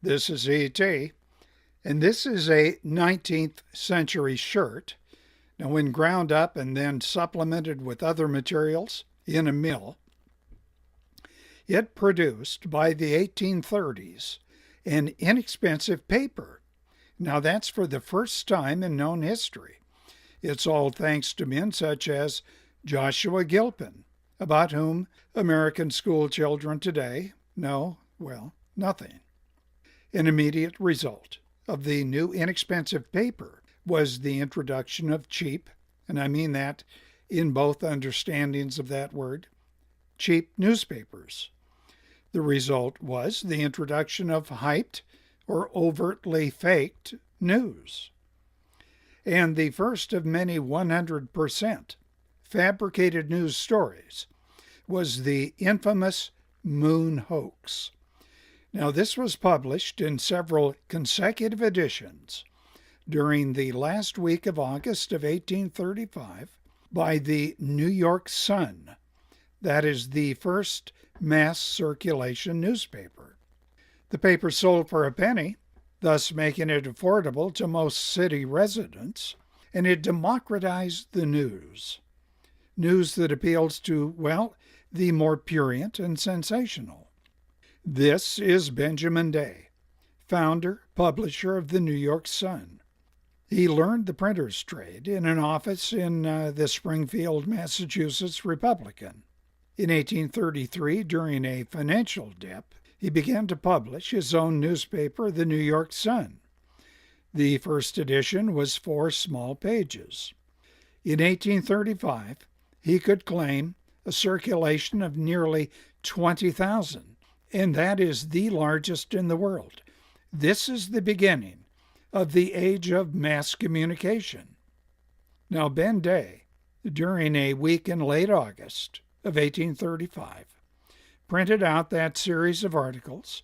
This is E.T., and this is a 19th century shirt. Now, when ground up and then supplemented with other materials in a mill, it produced by the 1830s an inexpensive paper. Now, that's for the first time in known history. It's all thanks to men such as Joshua Gilpin, about whom American school children today know, well, nothing. An immediate result of the new inexpensive paper was the introduction of cheap, and I mean that in both understandings of that word, cheap newspapers. The result was the introduction of hyped or overtly faked news. And the first of many 100% fabricated news stories was the infamous moon hoax. Now, this was published in several consecutive editions during the last week of August of 1835 by the New York Sun. That is the first mass circulation newspaper. The paper sold for a penny, thus making it affordable to most city residents, and it democratized the news. News that appeals to, well, the more prurient and sensational. This is Benjamin Day, founder, publisher of the New York Sun. He learned the printer's trade in an office in the Springfield, Massachusetts Republican. In 1833, during a financial dip, he began to publish his own newspaper, the New York Sun. The first edition was 4 small pages. In 1835, he could claim a circulation of nearly 20,000, and that is the largest in the world. This is the beginning of the age of mass communication. Now, Ben Day, during a week in late August of 1835, printed out that series of articles,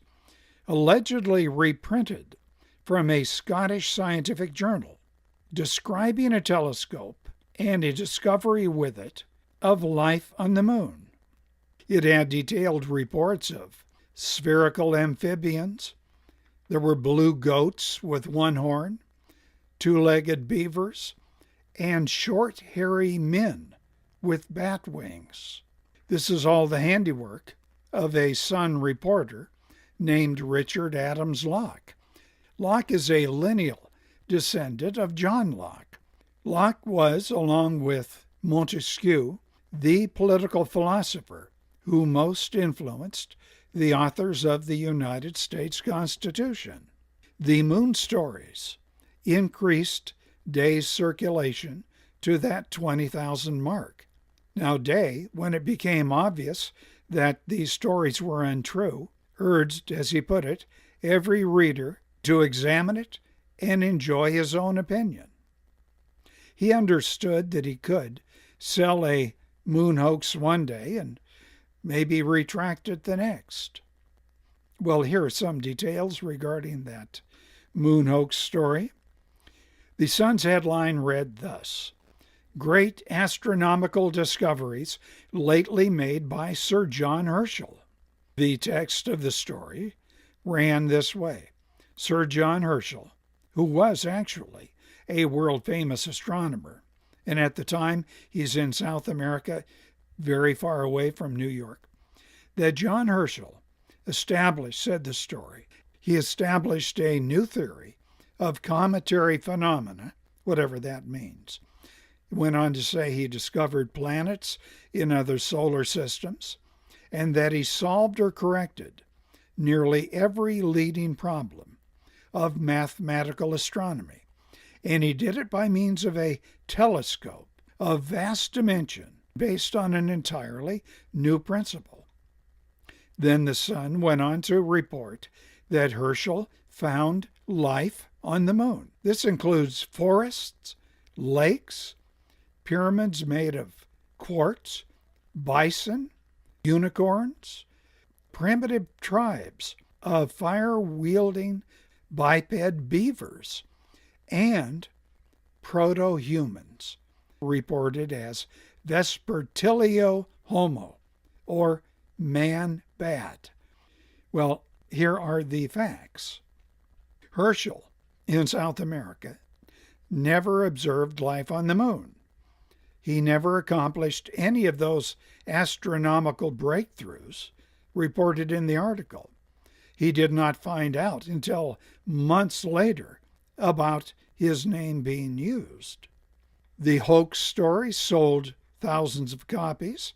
allegedly reprinted from a Scottish scientific journal, describing a telescope and a discovery with it of life on the moon. It had detailed reports of spherical amphibians. There were blue goats with one horn, 2-legged beavers, and short, hairy men with bat wings. This is all the handiwork of a Sun reporter named Richard Adams Locke. Locke is a lineal descendant of John Locke. Locke was, along with Montesquieu, the political philosopher who most influenced the authors of the United States Constitution. The moon stories increased Day's circulation to that 20,000 mark. Now, Day, when it became obvious that these stories were untrue, urged, as he put it, every reader to examine it and enjoy his own opinion. He understood that he could sell a moon hoax one day and maybe retract it the next. Well, here are some details regarding that moon hoax story. The Sun's headline read thus: Great astronomical discoveries lately made by Sir John Herschel. The text of the story ran this way: Sir John Herschel, who was actually a world-famous astronomer, and at the time he's in South America, very far away from New York, that John Herschel established, said the story, he established a new theory of cometary phenomena, whatever that means. He went on to say he discovered planets in other solar systems, and that he solved or corrected nearly every leading problem of mathematical astronomy. And he did it by means of a telescope of vast dimension based on an entirely new principle. Then the Sun went on to report that Herschel found life on the moon. This includes forests, lakes, pyramids made of quartz, bison, unicorns, primitive tribes of fire-wielding biped beavers, and proto-humans, reported as Vespertilio Homo, or man-bat. Well, here are the facts. Herschel in South America never observed life on the moon. He never accomplished any of those astronomical breakthroughs reported in the article. He did not find out until months later about his name being used. The hoax story sold thousands of copies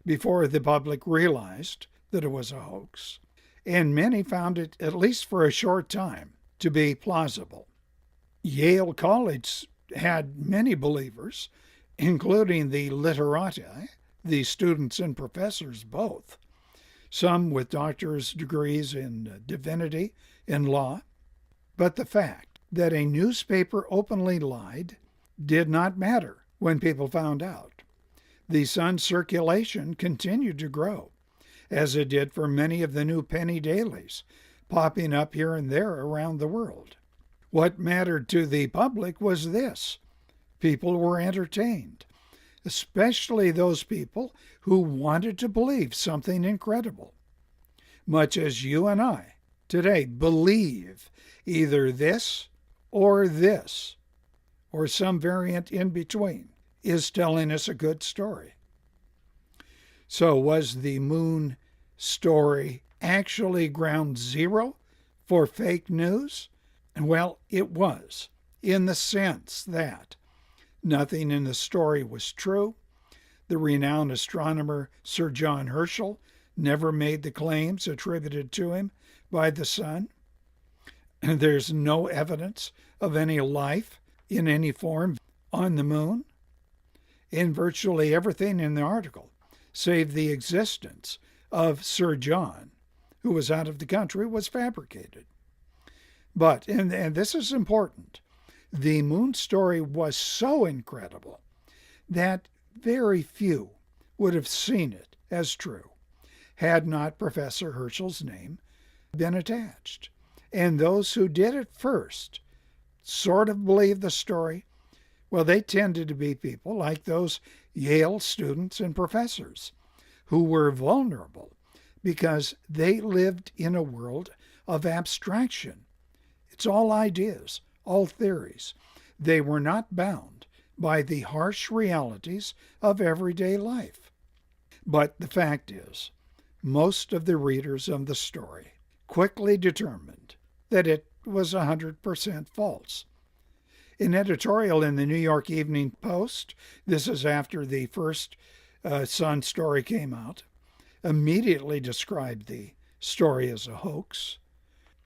before the public realized that it was a hoax, and many found it, at least for a short time, to be plausible. Yale College had many believers, including the literati, the students and professors both, some with doctor's degrees in divinity and law. But the fact that a newspaper openly lied did not matter when people found out. The Sun's circulation continued to grow, as it did for many of the new penny dailies popping up here and there around the world. What mattered to the public was this: people were entertained, especially those people who wanted to believe something incredible, much as you and I today believe either this, or some variant in between is telling us a good story. So was the moon story actually ground zero for fake news? Well, it was, in the sense that nothing in the story was true. The renowned astronomer Sir John Herschel never made the claims attributed to him by the sun. There's no evidence of any life in any form on the moon. And virtually everything in the article, save the existence of Sir John, who was out of the country, was fabricated. But, and this is important, the moon story was so incredible that very few would have seen it as true had not Professor Herschel's name been attached. And those who did at first sort of believed the story, well, they tended to be people like those Yale students and professors who were vulnerable because they lived in a world of abstraction. It's all ideas, all theories. They were not bound by the harsh realities of everyday life. But the fact is, most of the readers of the story quickly determined that it was 100% false. An editorial in the New York Evening Post, this is after the first Sun story came out, immediately described the story as a hoax.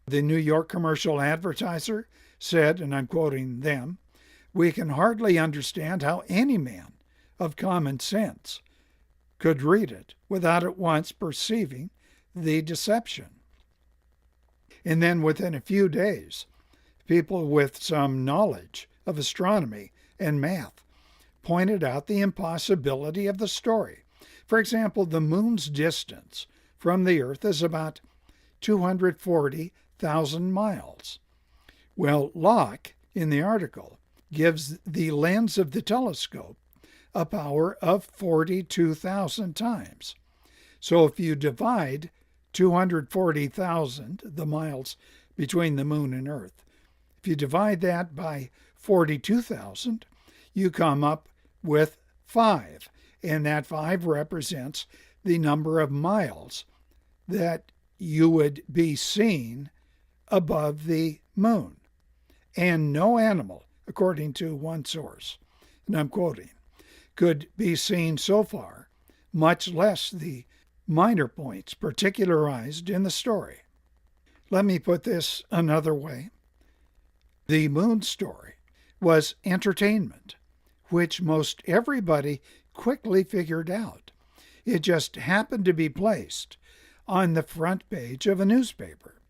The New York Commercial Advertiser said, and I'm quoting them, "We can hardly understand how any man of common sense could read it without at once perceiving the deception." And then within a few days, people with some knowledge of astronomy and math pointed out the impossibility of the story. For example, the moon's distance from the Earth is about 240,000 miles. Well, Locke, in the article, gives the lens of the telescope a power of 42,000 times. So if you divide 240,000, the miles between the moon and Earth, if you divide that by 42,000, you come up with 5. And that 5 represents the number of miles that you would be seeing above the moon. And no animal, according to one source, and I'm quoting, could be seen so far, much less the minor points particularized in the story. Let me put this another way. The moon story was entertainment, which most everybody quickly figured out. It just happened to be placed on the front page of a newspaper,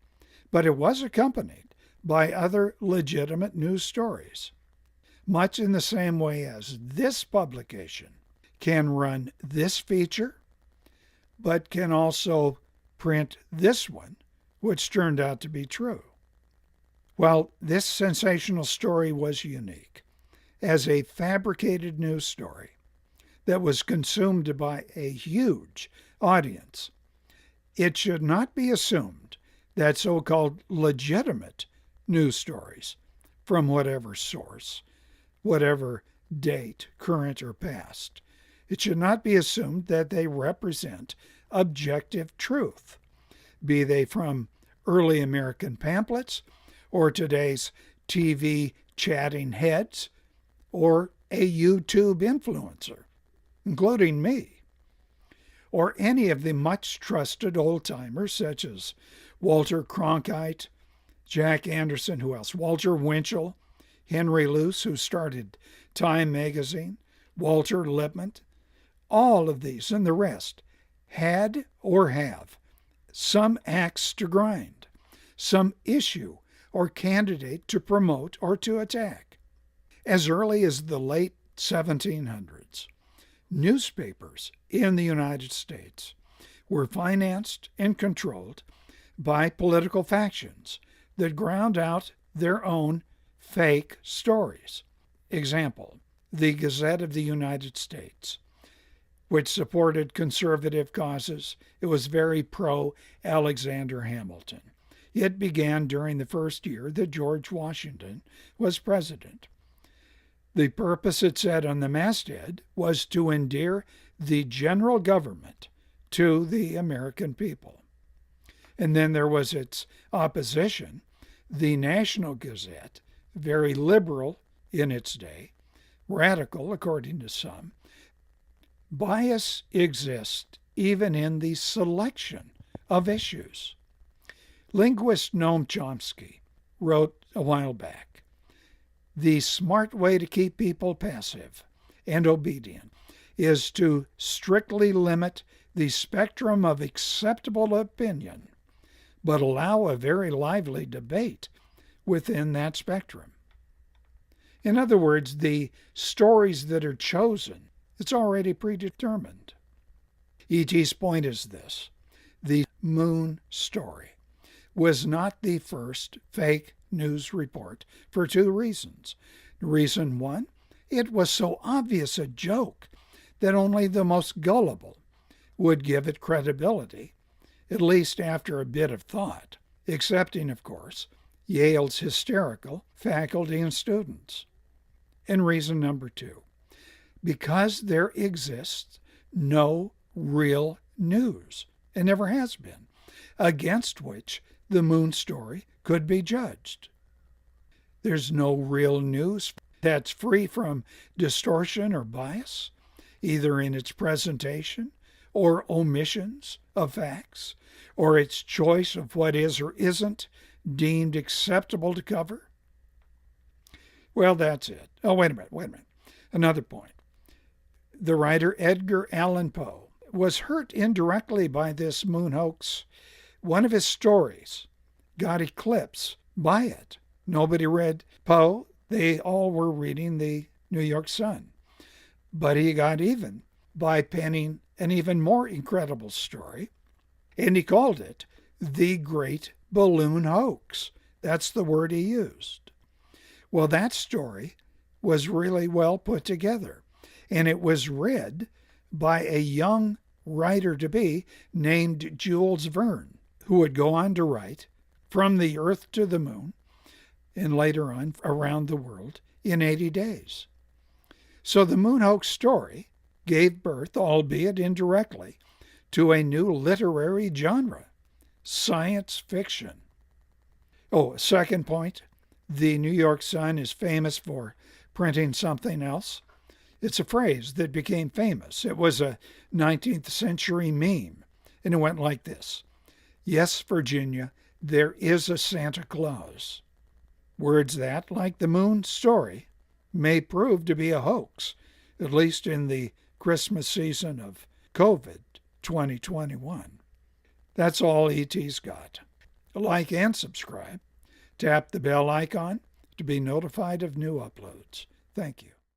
but it was accompanied by other legitimate news stories. Much in the same way as this publication can run this feature, but can also print this one, which turned out to be true. Well, this sensational story was unique as a fabricated news story that was consumed by a huge audience. It should not be assumed that so-called legitimate news stories from whatever source, whatever date, current or past. It should not be assumed that they represent objective truth, be they from early American pamphlets or today's TV chatting heads or a YouTube influencer, including me, or any of the much trusted old timers such as Walter Cronkite, Jack Anderson, who else? Walter Winchell, Henry Luce, who started Time magazine, Walter Lippmann. All of these and the rest had or have some axe to grind, some issue or candidate to promote or to attack. As early as the late 1700s, newspapers in the United States were financed and controlled by political factions that ground out their own fake stories. Example, the Gazette of the United States, which supported conservative causes. It was very pro-Alexander Hamilton. It began during the first year that George Washington was president. The purpose, it said on the masthead, was to endear the general government to the American people. And then there was its opposition, the National Gazette, very liberal in its day, radical according to some. Bias exists even in the selection of issues. Linguist Noam Chomsky wrote a while back, "The smart way to keep people passive and obedient is to strictly limit the spectrum of acceptable opinion, but allow a very lively debate within that spectrum." In other words, the stories that are chosen, it's already predetermined. E.T.'s point is this: the moon story was not the first fake news report for two reasons. Reason one, it was so obvious a joke that only the most gullible would give it credibility, at least after a bit of thought, excepting, of course, Yale's hysterical faculty and students. And reason number two, because there exists no real news, and never has been, against which the moon story could be judged. There's no real news that's free from distortion or bias, either in its presentation or omissions of facts, or its choice of what is or isn't deemed acceptable to cover. Well, that's it. Oh, wait a minute. Another point. The writer Edgar Allan Poe was hurt indirectly by this moon hoax. One of his stories got eclipsed by it. Nobody read Poe. They all were reading the New York Sun. But he got even by penning an even more incredible story, and he called it The Great Balloon Hoax. That's the word he used. Well, that story was really well put together, and it was read by a young writer-to-be named Jules Verne, who would go on to write From the Earth to the Moon, and later on Around the World in 80 days. So the moon hoax story gave birth, albeit indirectly, to a new literary genre, science fiction. Oh, second point, the New York Sun is famous for printing something else. It's a phrase that became famous. It was a 19th century meme, and it went like this: "Yes, Virginia, there is a Santa Claus." Words that, like the moon story, may prove to be a hoax, at least in the Christmas season of COVID 2021. That's all ET's got. Like and subscribe. Tap the bell icon to be notified of new uploads. Thank you.